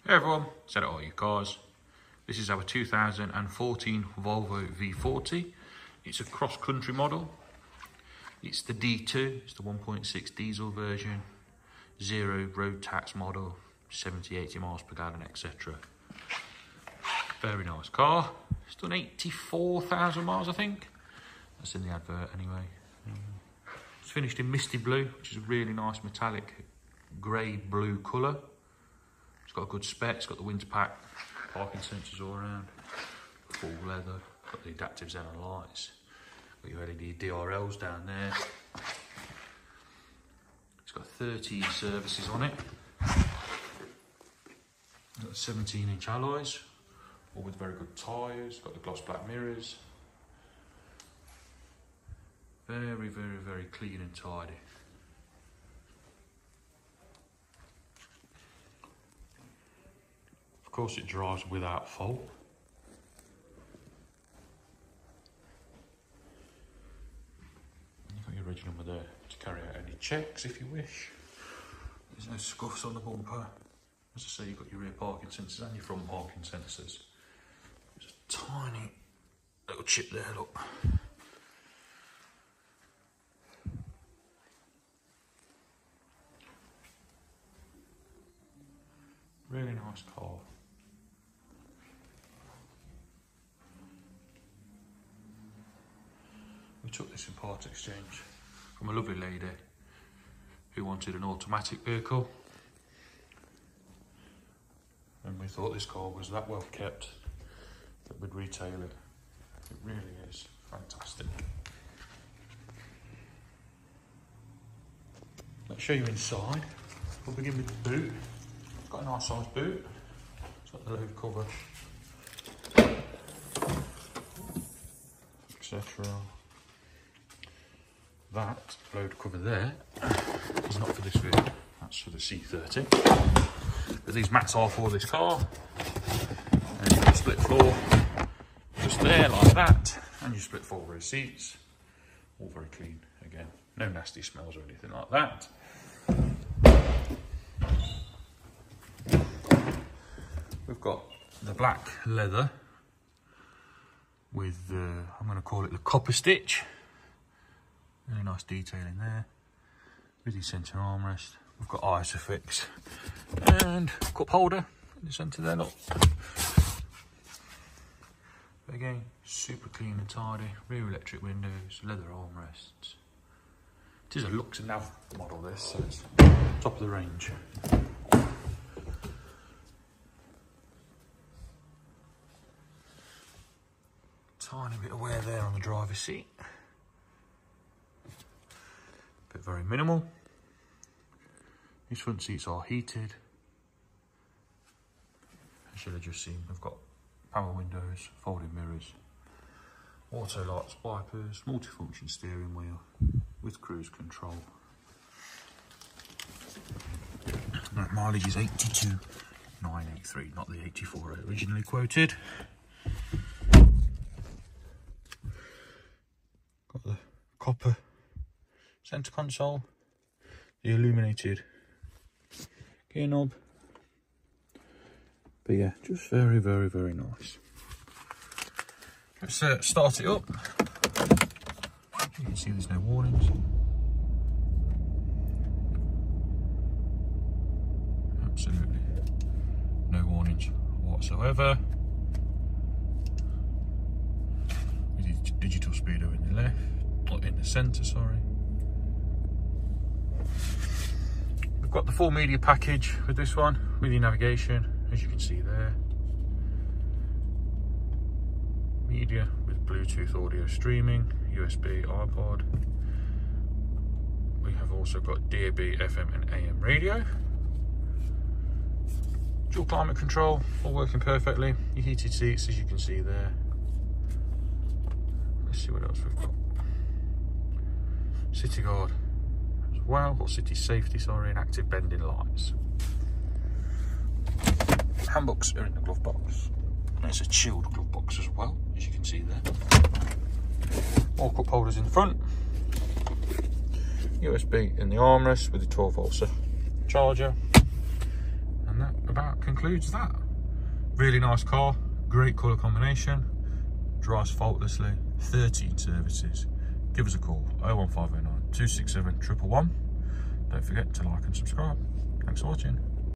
Hey everyone, Set It All Your Cars. This is our 2014 Volvo V40. It's a cross-country model. It's the D2, it's the 1.6 diesel version, zero road tax model, 70-80 miles per gallon, etc. Very nice car. It's done 84,000 miles, I think. That's in the advert anyway. It's finished in misty blue, which is a really nice metallic grey blue colour. It's got a good spec, it's got the winter pack, parking sensors all around, full leather, got the adaptive xenon lights, got your LED DRLs down there. It's got 30 services on it. It's got 17-inch alloys, all with very good tyres, got the gloss black mirrors. Very, very, very clean and tidy. Of course it drives without fault. You've got your reg number there to carry out any checks if you wish. There's no scuffs on the bumper. As I say, you've got your rear parking sensors and your front parking sensors. There's a tiny little chip there, look. Really nice car. We took this in part exchange from a lovely lady who wanted an automatic vehicle, and we thought this car was that well kept that we'd retail it. It really is fantastic. Let's show you inside. We'll begin with the boot. It's got a nice size boot. It's got the load cover, etc. That load cover there is not for this vehicle, that's for the C30. But these mats are for this car. And you've got a split floor just there like that, and you split four row seats. All very clean again, no nasty smells or anything like that. We've got the black leather with I'm going to call it the copper stitch. Really nice detail in there, with your centre armrest. We've got Isofix and cup holder in the centre there, look. But again, super clean and tidy, rear electric windows, leather armrests. It is a Lux Nav model this, so it's top of the range. Tiny bit of wear there on the driver's seat. But very minimal. These front seats are heated. As you'll have just seen, we've got power windows, folding mirrors, auto lights, wipers, multifunction steering wheel with cruise control. That mileage is 82,983, not the 84 originally quoted. Got the copper centre console, the illuminated gear knob. But yeah, just very, very, very nice. Let's start it up. You can see there's no warnings. Absolutely no warnings whatsoever. With your digital speedo in the left, or in the centre, sorry. We've got the full media package with this one, with your navigation, as you can see there. Media with Bluetooth audio streaming, USB, iPod. We have also got DAB, FM and AM radio. Dual climate control, all working perfectly. Your heated seats, as you can see there. Let's see what else we've got. City Guard as well, or City Safety, sorry, and active bending lights. Handbooks are in the glove box. There's a chilled glove box as well, as you can see there. More cup holders in the front. USB in the armrest with the 12 volt charger. And that about concludes that. Really nice car, great colour combination, drives faultlessly, 13 services. Give us a call, 01509 267 111. Don't forget to like and subscribe. Thanks for watching.